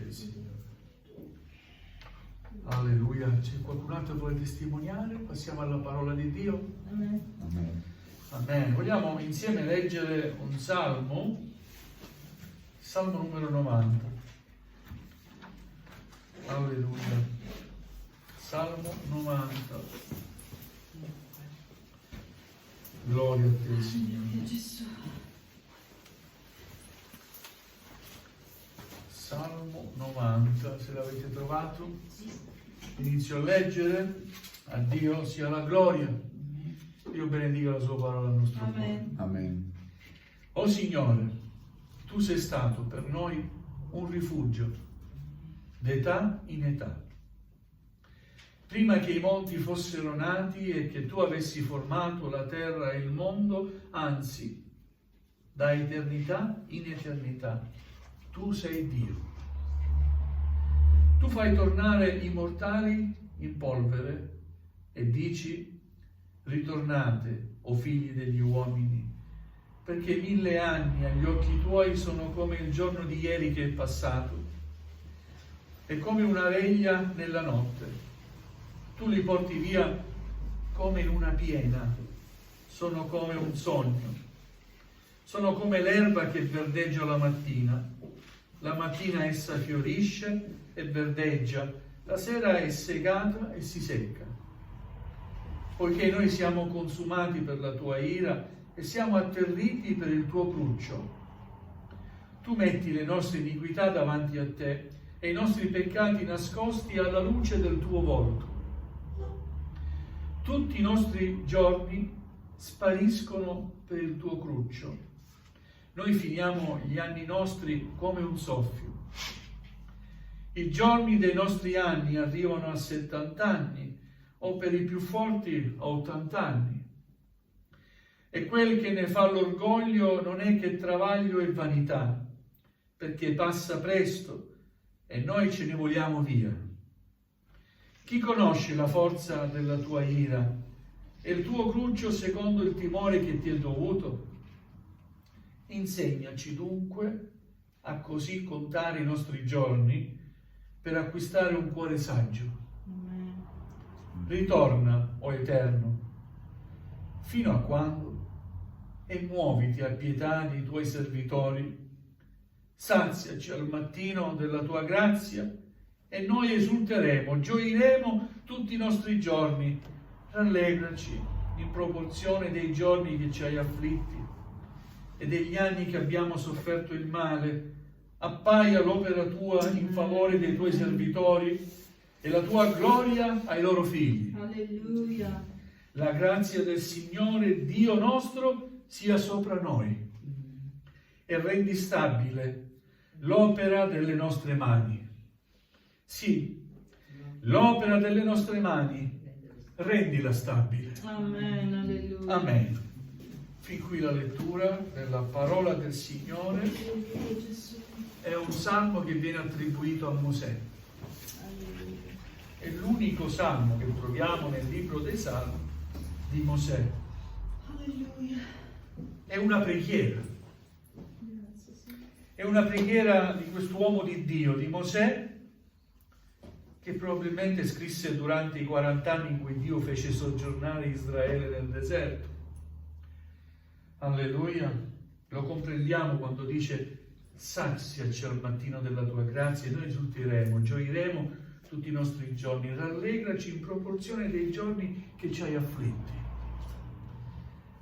te, Signore. Alleluia. C'è qualcun altro che vuole testimoniare? Passiamo alla parola di Dio. Amen. Amen. Amen. Vogliamo insieme leggere un salmo, salmo numero 90. Alleluia. Salmo 90. Gloria a te, Signore. Gesù. Salmo 90, se l'avete trovato, inizio a leggere. A Dio sia la gloria. Dio benedica la sua parola al nostro cuore. Amen. Amen. O Signore, tu sei stato per noi un rifugio, d'età in età. Prima che i monti fossero nati e che tu avessi formato la terra e il mondo, anzi, da eternità in eternità, tu sei Dio. Tu fai tornare i mortali in polvere e dici: ritornate, o figli degli uomini, perché 1000 anni agli occhi tuoi sono come il giorno di ieri che è passato, e come una veglia nella notte. Tu li porti via come in una piena, sono come un sogno, sono come l'erba che verdeggia la mattina. La mattina essa fiorisce e verdeggia, la sera è segata e si secca. Poiché noi siamo consumati per la tua ira e siamo atterriti per il tuo cruccio. Tu metti le nostre iniquità davanti a te e i nostri peccati nascosti alla luce del tuo volto. Tutti i nostri giorni spariscono per il tuo cruccio. Noi finiamo gli anni nostri come un soffio. I giorni dei nostri anni arrivano a 70 anni, o per i più forti a 80 anni. E quel che ne fa l'orgoglio non è che travaglio e vanità, perché passa presto e noi ce ne vogliamo via. Chi conosce la forza della tua ira e il tuo cruccio secondo il timore che ti è dovuto? Insegnaci dunque a così contare i nostri giorni per acquistare un cuore saggio. Amen. Ritorna, o Eterno, fino a quando? E muoviti a pietà dei tuoi servitori. Saziaci al mattino della tua grazia e noi esulteremo, gioiremo tutti i nostri giorni. Rallegraci in proporzione dei giorni che ci hai afflitti e degli anni che abbiamo sofferto il male. Appaia l'opera tua in favore dei tuoi servitori e la tua gloria ai loro figli. Alleluia. La grazia del Signore Dio nostro sia sopra noi e rendi stabile l'opera delle nostre mani. Sì, l'opera delle nostre mani, rendila stabile. Amen. Alleluia. Amen. Fin qui la lettura della parola del Signore. Gesù. È un salmo che viene attribuito a Mosè. Alleluia. È l'unico salmo che troviamo nel libro dei Salmi di Mosè. Alleluia. È una preghiera. Grazie, Signore. È una preghiera di quest'uomo di Dio, di Mosè, che probabilmente scrisse durante i 40 anni in cui Dio fece soggiornare Israele nel deserto. Alleluia. Lo comprendiamo quando dice: saziaci al mattino della tua grazia e noi esulteremo, gioiremo tutti i nostri giorni. Rallegraci in proporzione dei giorni che ci hai afflitti.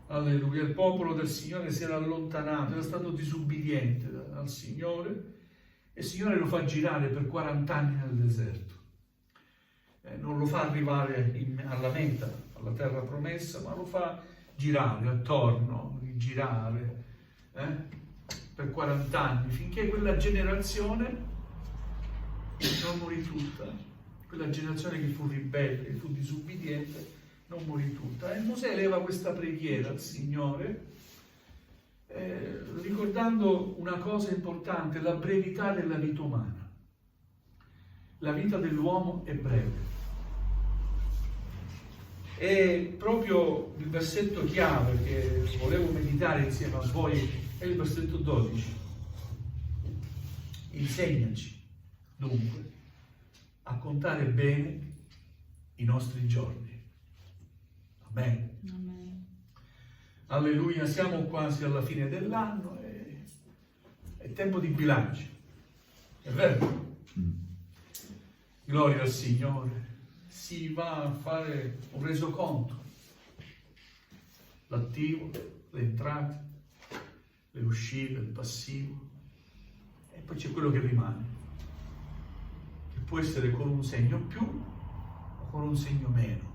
Alleluia. Il popolo del Signore si era allontanato, era stato disubbidiente al Signore, e il Signore lo fa girare per 40 anni nel deserto. Non lo fa arrivare alla meta, alla terra promessa, ma lo fa girare attorno, rigirare per 40 anni, finché quella generazione non morì tutta, quella generazione che fu ribelle, che fu disubbidiente, non morì tutta. E Mosè eleva questa preghiera al Signore, ricordando una cosa importante: la brevità della vita umana. La vita dell'uomo è breve. E proprio il versetto chiave che volevo meditare insieme a voi è il versetto 12. Insegnaci dunque, a contare bene i nostri giorni. Amen. Amen. Alleluia, siamo quasi alla fine dell'anno e è tempo di bilancio. È vero? Gloria al Signore. Si va a fare un resoconto. L'attivo, le entrate, le uscite, il passivo. E poi c'è quello che rimane. Che può essere con un segno più o con un segno meno.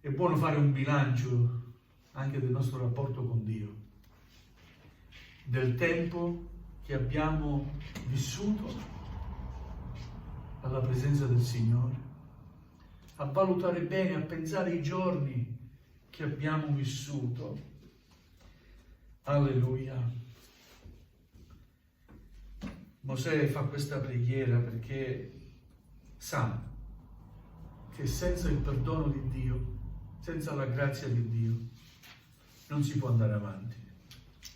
È buono fare un bilancio anche del nostro rapporto con Dio, del tempo che abbiamo vissuto alla presenza del Signore, a valutare bene, a pensare ai giorni che abbiamo vissuto. Alleluia. Mosè fa questa preghiera perché sa che senza il perdono di Dio, senza la grazia di Dio, non si può andare avanti.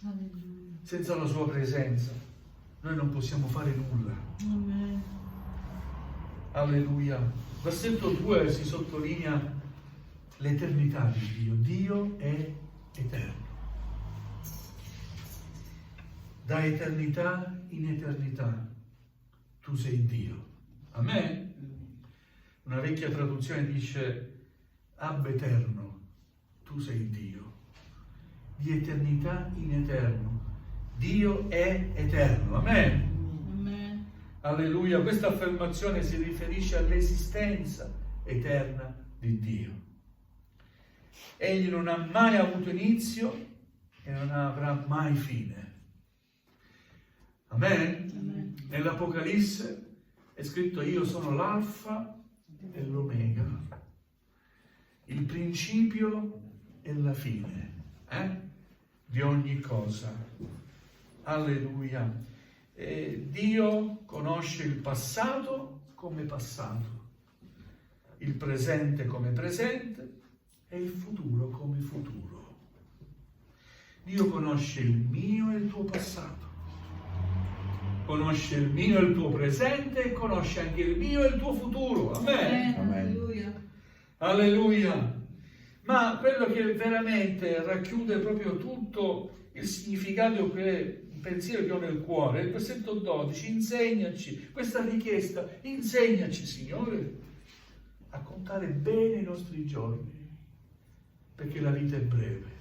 Alleluia. Senza la sua presenza noi non possiamo fare nulla. Amen. Alleluia. Versetto 2 si sottolinea l'eternità di Dio. Dio è eterno. Da eternità in eternità tu sei Dio. Amen. Una vecchia traduzione dice ab eterno, tu sei Dio. Di eternità in eterno. Dio è eterno. Amen. Amen. Alleluia. Questa affermazione si riferisce all'esistenza eterna di Dio. Egli non ha mai avuto inizio e non avrà mai fine. Amen. Amen. Nell'Apocalisse è scritto: io sono l'alfa e l'omega, il principio e la fine di ogni cosa. Alleluia. Dio conosce il passato come passato, il presente come presente e il futuro come futuro. Dio conosce il mio e il tuo passato, conosce il mio e il tuo presente e conosce anche il mio e il tuo futuro. Amen. Amen. Alleluia. Alleluia. Ma quello che veramente racchiude proprio tutto il significato, il pensiero che ho nel cuore, il versetto 12: insegnaci, questa richiesta, insegnaci, Signore, a contare bene i nostri giorni, perché la vita è breve.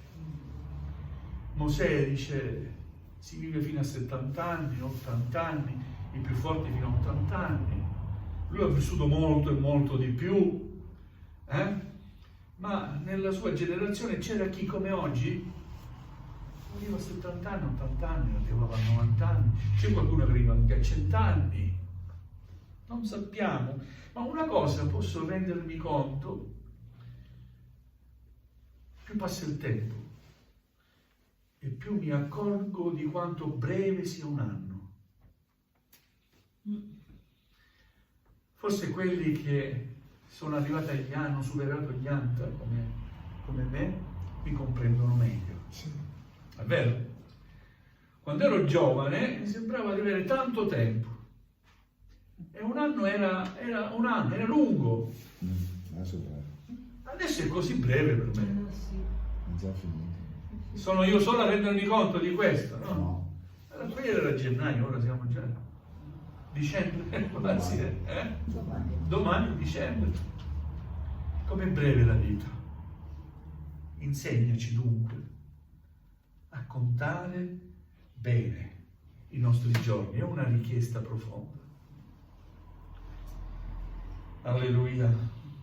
Mosè dice: si vive fino a 70 anni, 80 anni, i più forti fino a 80 anni. Lui ha vissuto molto e molto di più, ma nella sua generazione c'era chi come oggi arriva a 70 anni, 80 anni, arrivava a 90 anni, c'è qualcuno che arriva anche a 100 anni. Non sappiamo, ma una cosa posso rendermi conto: più passa il tempo e più mi accorgo di quanto breve sia un anno. Forse quelli che sono arrivati agli anni, hanno superato gli anni come me, mi comprendono meglio. È vero? Quando ero giovane mi sembrava di avere tanto tempo. E un anno era un anno, era lungo. Adesso è così breve per me. Sì. È già finito. Sono io solo a rendermi conto di questo, no? No. L'altro ieri era gennaio, ora siamo già dicembre, quasi, Domani dicembre. Com'è breve la vita. Insegnaci dunque a contare bene i nostri giorni. È una richiesta profonda. Alleluia.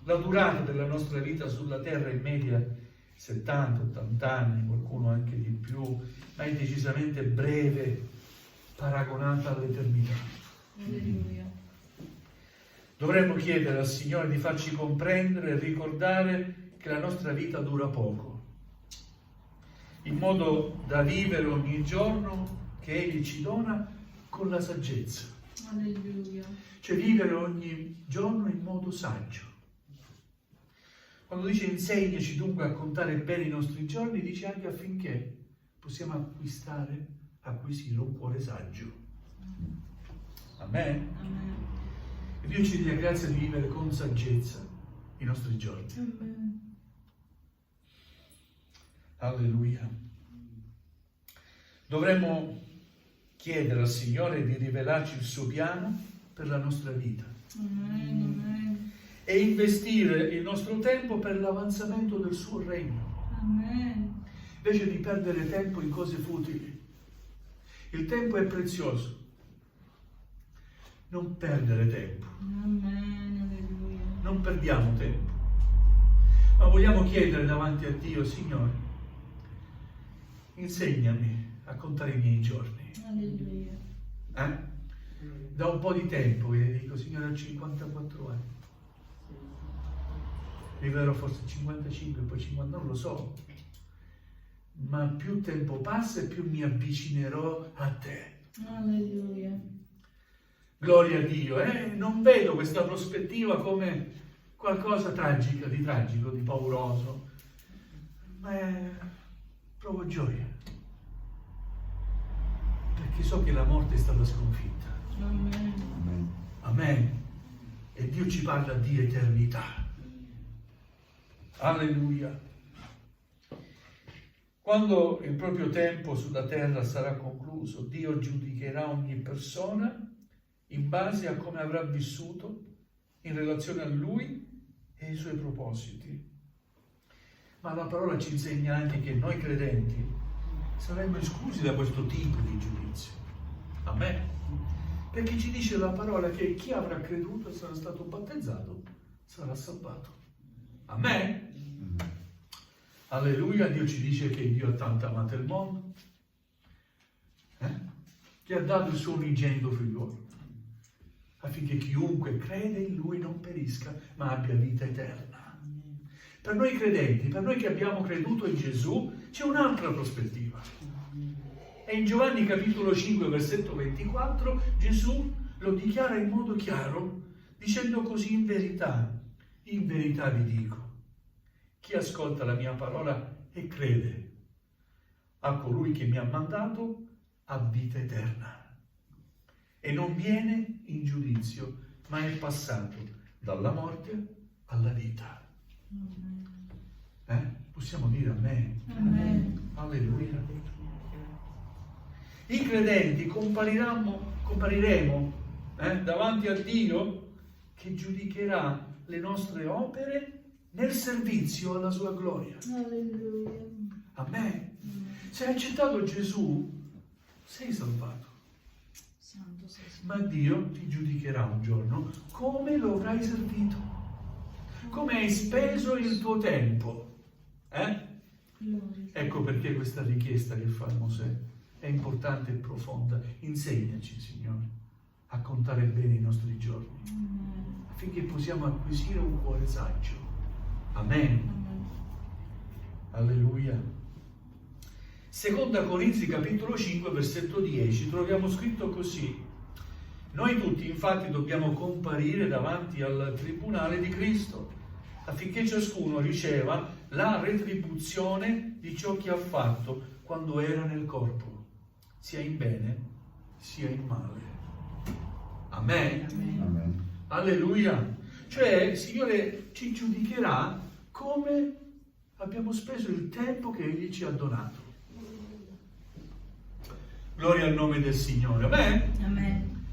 La durata della nostra vita sulla terra è in media 70-80 anni, qualcuno anche di più, ma è decisamente breve paragonata all'eternità. Alleluia. Dovremmo chiedere al Signore di farci comprendere e ricordare che la nostra vita dura poco, in modo da vivere ogni giorno che Egli ci dona con la saggezza. Alleluia. Cioè vivere ogni giorno in modo saggio. Quando dice insegnaci dunque a contare bene i nostri giorni, dice anche affinché possiamo acquisire un cuore saggio. Amen. Amen. E Dio ci dia grazia di vivere con saggezza i nostri giorni. Amen. Alleluia. Dovremmo chiedere al Signore di rivelarci il suo piano per la nostra vita Amen. Amen. e investire il nostro tempo per l'avanzamento del suo regno, Amen. invece di perdere tempo in cose futili. Il tempo è prezioso. Non perdere tempo. Amen. Alleluia. Non perdiamo tempo, ma vogliamo chiedere davanti a Dio: Signore, insegnami a contare i miei giorni. Alleluia. Da un po' di tempo che dico: Signore, ho 54 anni, arriverò forse 55, poi 50, non lo so, ma più tempo passa e più mi avvicinerò a te. Alleluia. Gloria a Dio, non vedo questa prospettiva come qualcosa tragico, di pauroso, ma provo gioia, perché so che la morte è stata sconfitta. Amen. Amen. E Dio ci parla di eternità. Alleluia. Quando il proprio tempo sulla terra sarà concluso, Dio giudicherà ogni persona in base a come avrà vissuto in relazione a Lui e ai Suoi propositi. Ma la parola ci insegna anche che noi credenti saremmo esclusi da questo tipo di giudizio. Amen. Perché ci dice la parola che chi avrà creduto e sarà stato battezzato sarà salvato. Amen. Alleluia. Dio ci dice che Dio ha tanto amato il mondo, che ha dato il suo unigenito figliuolo, affinché chiunque crede in Lui non perisca, ma abbia vita eterna. Per noi credenti, per noi che abbiamo creduto in Gesù, c'è un'altra prospettiva. E in Giovanni capitolo 5, versetto 24, Gesù lo dichiara in modo chiaro, dicendo così: in verità vi dico, chi ascolta la mia parola e crede a colui che mi ha mandato ha vita eterna e non viene in giudizio, ma è passato dalla morte alla vita. Possiamo dire amen? Amen. Alleluia. I credenti compariremo davanti a Dio, che giudicherà le nostre opere nel servizio alla sua gloria. Alleluia. Amen. Se hai accettato Gesù, sei salvato. Santo sei. Ma Dio ti giudicherà un giorno come lo avrai servito, come hai speso il tuo tempo. Gloria. Ecco perché questa richiesta che fa Mosè è importante e profonda. Insegnaci, Signore, a contare bene i nostri giorni, Amen. affinché possiamo acquisire un cuore saggio. Amen. Amen. Alleluia. Seconda Corinzi capitolo 5 versetto 10 troviamo scritto così: noi tutti infatti dobbiamo comparire davanti al tribunale di Cristo, affinché ciascuno riceva la retribuzione di ciò che ha fatto quando era nel corpo, sia in bene sia in male. Amen. Amen. Alleluia. Cioè il Signore ci giudicherà come abbiamo speso il tempo che Egli ci ha donato. Gloria al nome del Signore. Amen. Amen.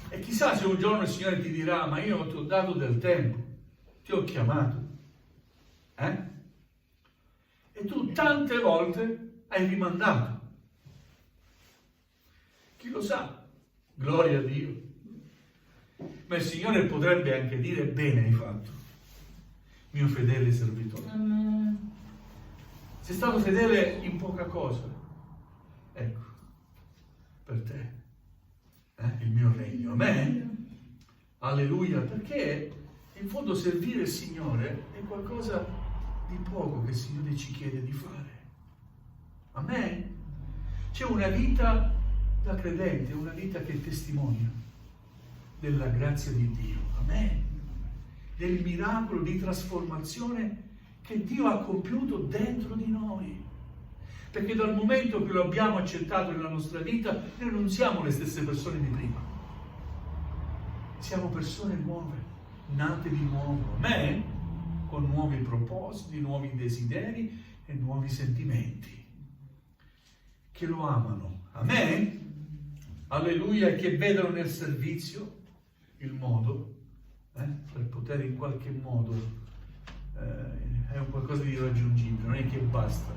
E chissà se un giorno il Signore ti dirà: ma io ti ho dato del tempo, ti ho chiamato, e tu tante volte hai rimandato. Chi lo sa? Gloria a Dio. Ma il Signore potrebbe anche dire: bene hai fatto, mio fedele servitore. Amen. Sei stato fedele in poca cosa, ecco, per te il mio regno. Amen. Alleluia. Perché in fondo servire il Signore è qualcosa di poco che il Signore ci chiede di fare. Amen. C'è una vita da credente, una vita che testimonia della grazia di Dio. Amen. Del miracolo di trasformazione che Dio ha compiuto dentro di noi. Perché dal momento che lo abbiamo accettato nella nostra vita, noi non siamo le stesse persone di prima. Siamo persone nuove, nate di nuovo. Amen? Con nuovi propositi, nuovi desideri e nuovi sentimenti. Che lo amano. Amen? Alleluia, e che vedono nel servizio il modo per poter in qualche modo, è un qualcosa di irraggiungibile, non è che basta,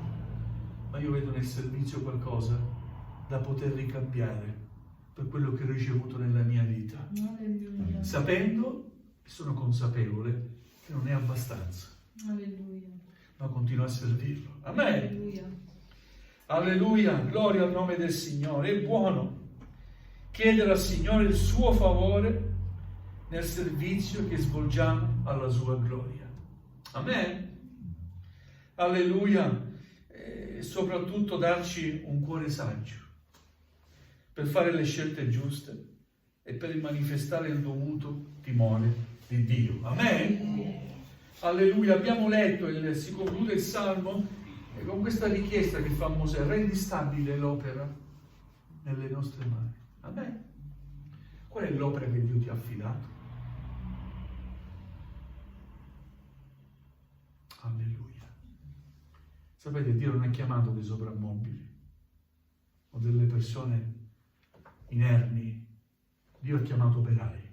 ma io vedo nel servizio qualcosa da poter ricambiare per quello che ho ricevuto nella mia vita, Alleluia. sapendo e sono consapevole che non è abbastanza, Alleluia. ma continuo a servirlo. Amen. Alleluia. Alleluia, gloria al nome del Signore. È buono chiedere al Signore il suo favore nel servizio che svolgiamo alla sua gloria. Amen. Alleluia. E soprattutto darci un cuore saggio per fare le scelte giuste e per manifestare il dovuto timore di Dio. Amen. Alleluia. Abbiamo letto, si conclude il Salmo e con questa richiesta che fa Mosè: rendi stabile l'opera nelle nostre mani. Amen. Qual è l'opera che Dio ti ha affidato? Alleluia. Sapete, Dio non ha chiamato dei soprammobili o delle persone inermi. Dio ha chiamato operai.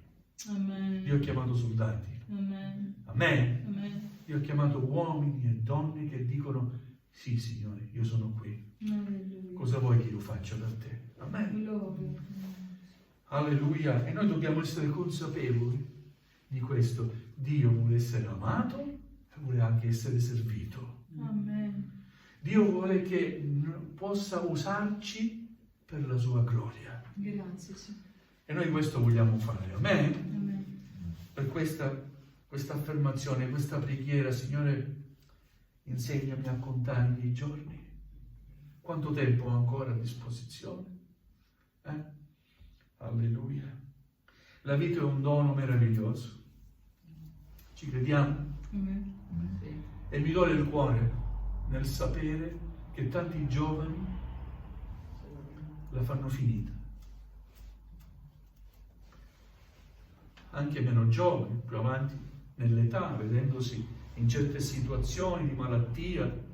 Amen. Dio ha chiamato soldati. Amen. Amen. Amen. Dio ha chiamato uomini e donne che dicono: sì, Signore, io sono qui. Alleluia. Cosa vuoi che io faccia per te? Amen. Gloria. Alleluia. E noi dobbiamo essere consapevoli di questo. Dio vuole essere amato e vuole anche essere servito. Amen. Dio vuole che possa usarci per la sua gloria. Grazie, Signore. E noi questo vogliamo fare. Amen. Amen. Per questa affermazione, questa preghiera: Signore, insegnami a contare i miei giorni. Quanto tempo ho ancora a disposizione? Alleluia. La vita è un dono meraviglioso. Ci crediamo? Amen. E mi duole il cuore nel sapere che tanti giovani la fanno finita. Anche meno giovani, più avanti nell'età, vedendosi in certe situazioni di malattia,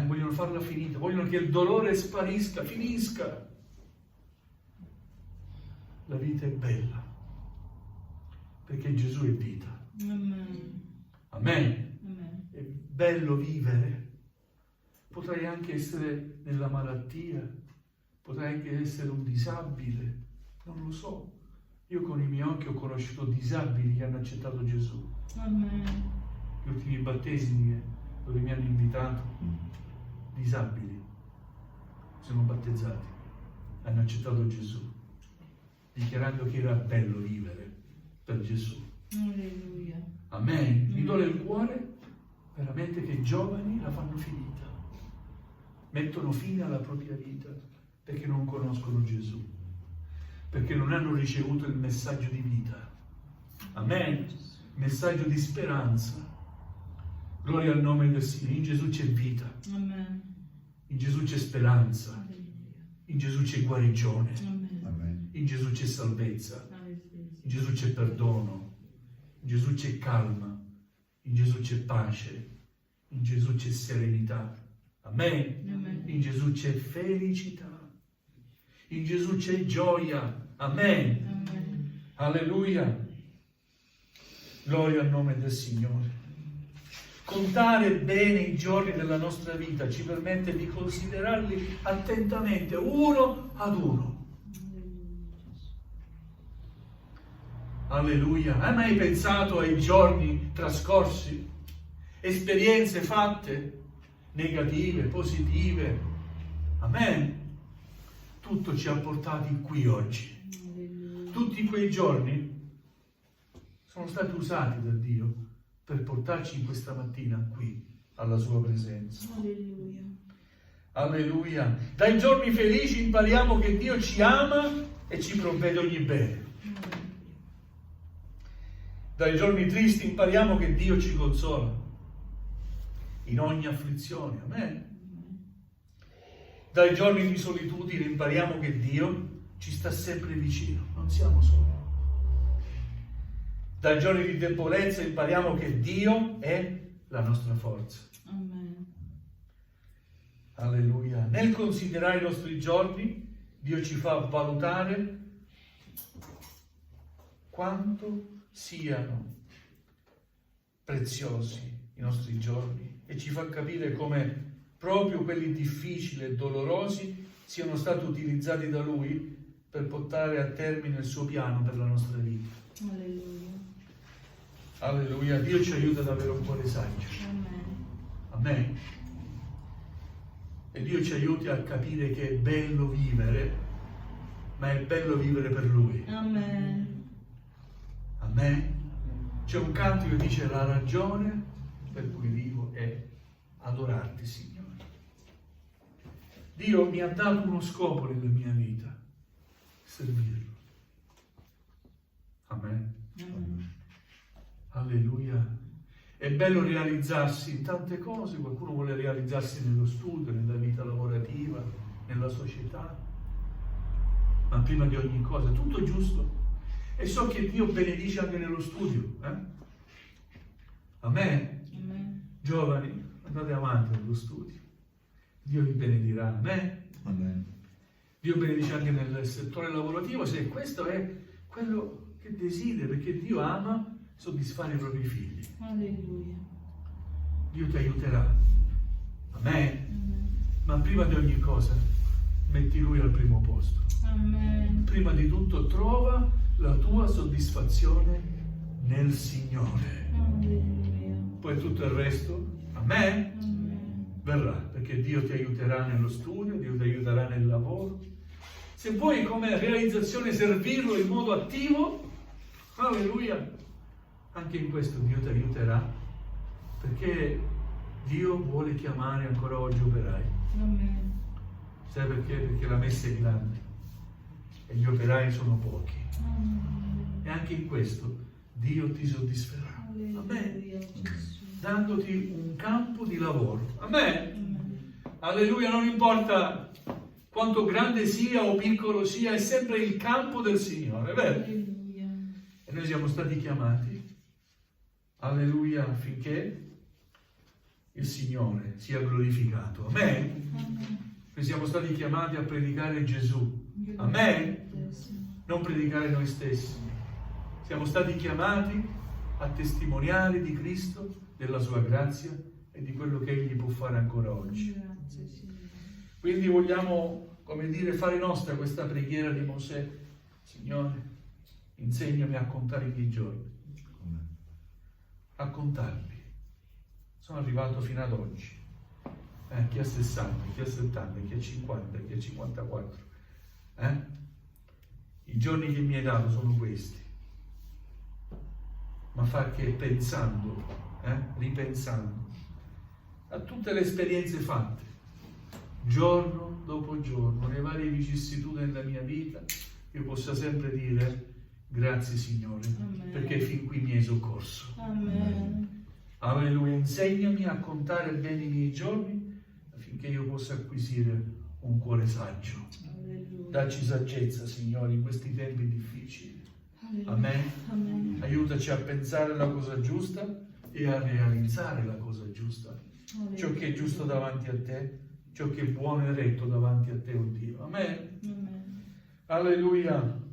vogliono farla finita, vogliono che il dolore sparisca, finisca. La vita è bella, perché Gesù è vita. Amen. Amen. Amen. È bello vivere. Potrai anche essere nella malattia, potrai anche essere un disabile, non lo so. Io con i miei occhi ho conosciuto disabili che hanno accettato Gesù. Amen. Gli ultimi battesimi dove mi hanno invitato, disabili, sono battezzati, hanno accettato Gesù, dichiarando che era bello vivere per Gesù. Alleluia. Amen. Mi duole il cuore veramente che i giovani la fanno finita, mettono fine alla propria vita perché non conoscono Gesù, perché non hanno ricevuto il messaggio di vita. Amen. Messaggio di speranza. Gloria al nome del Signore. In Gesù c'è vita. Amen. In Gesù c'è speranza. Alleluia. In Gesù c'è guarigione. Amen. Amen. In Gesù c'è salvezza. Alleluia. In Gesù c'è perdono. In Gesù c'è calma. In Gesù c'è pace. In Gesù c'è serenità. Amen. Amen. In Gesù c'è felicità. In Gesù c'è gioia. Amen. Amen. Alleluia. Gloria al nome del Signore. Contare bene i giorni della nostra vita ci permette di considerarli attentamente, uno ad uno. Alleluia. Hai mai pensato ai giorni trascorsi? Esperienze fatte? Negative, positive? Amen. Tutto ci ha portati qui oggi. Alleluia. Tutti quei giorni sono stati usati da Dio per portarci questa mattina qui, alla sua presenza. Alleluia. Alleluia. Dai giorni felici impariamo che Dio ci ama e ci provvede ogni bene. Dai giorni tristi impariamo che Dio ci consola in ogni afflizione. Amen. Dai giorni di solitudine impariamo che Dio ci sta sempre vicino, non siamo soli. Dai giorni di debolezza impariamo che Dio è la nostra forza. Amen. Alleluia. Nel considerare i nostri giorni, Dio ci fa valutare quanto siano preziosi i nostri giorni e ci fa capire come proprio quelli difficili e dolorosi siano stati utilizzati da Lui per portare a termine il suo piano per la nostra vita. Alleluia. Alleluia. Dio ci aiuta ad avere un cuore saggio. Amen. Amen. E Dio ci aiuti a capire che è bello vivere, ma è bello vivere per Lui. Amen. Amen. C'è un canto che dice: la ragione per cui vivo è adorarti, Signore. Dio mi ha dato uno scopo nella mia vita: servirlo. Amen. Amen. Alleluia. È bello realizzarsi in tante cose. Qualcuno vuole realizzarsi nello studio, nella vita lavorativa, nella società, ma prima di ogni cosa tutto giusto. E so che Dio benedice anche nello studio. Amen. Amen. Giovani, andate avanti nello studio. Dio vi benedirà. Amen. Amen. Dio benedice anche nel settore lavorativo, se questo è quello che desideri, perché Dio ama soddisfare i propri figli. Alleluia. Dio ti aiuterà. Amen. Amen. Ma prima di ogni cosa, metti Lui al primo posto. Amen. Prima di tutto, trova la tua soddisfazione nel Signore. Alleluia. Poi tutto il resto, amen, Amen. verrà, perché Dio ti aiuterà nello studio, Dio ti aiuterà nel lavoro. Se vuoi come realizzazione servirlo in modo attivo, alleluia, anche in questo Dio ti aiuterà, perché Dio vuole chiamare ancora oggi operai. Amen. Sai perché? Perché la messa è grande e gli operai sono pochi. Amen. E anche in questo Dio ti soddisferà. Amen. Alleluia, Gesù. Dandoti un campo di lavoro. Amen. Amen. Alleluia, non importa quanto grande sia o piccolo sia, è sempre il campo del Signore, è vero? Alleluia. E noi siamo stati chiamati, alleluia, affinché il Signore sia glorificato. Amen. Amen. Noi siamo stati chiamati a predicare Gesù. Amen. Non predicare noi stessi. Siamo stati chiamati a testimoniare di Cristo, della sua grazia e di quello che Egli può fare ancora oggi. Grazie, Signore. Quindi vogliamo, come dire, fare nostra questa preghiera di Mosè. Signore, insegnami a contare i miei giorni, a contarli. Sono arrivato fino ad oggi. Chi ha 60, chi ha 70, chi ha 50, chi ha 54. I giorni che mi hai dato sono questi. Ma fa che pensando, ripensando a tutte le esperienze fatte, giorno dopo giorno, le varie vicissitudini della mia vita, io possa sempre dire grazie Signore, Amen. perché fin qui mi hai soccorso. Amen. Alleluia, insegnami a contare bene i miei giorni affinché io possa acquisire un cuore saggio. Alleluia. Dacci saggezza, Signore, in questi tempi difficili. Alleluia. Amen. Amen. Aiutaci a pensare la cosa giusta e a realizzare la cosa giusta. Ciò che è giusto davanti a te, ciò che è buono e retto davanti a te, oh Dio. Amen. Amen. Alleluia.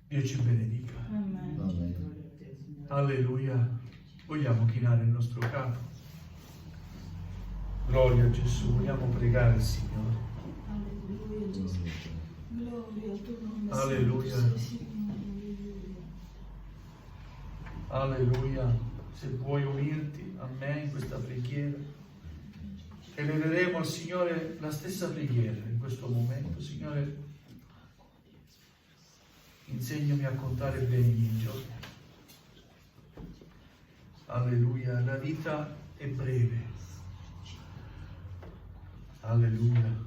Dio ci benedica. Amen. Amen. Alleluia. Vogliamo chinare il nostro capo. Gloria a Gesù. Vogliamo pregare il Signore. Alleluia, Gesù. Gloria al tuo nome. Alleluia. Santo sei, Signore. Alleluia. Alleluia. Se vuoi unirti a me in questa preghiera, eleveremo al Signore la stessa preghiera in questo momento. Signore, insegnami a contare bene i miei giorni. Alleluia. La vita è breve. Alleluia.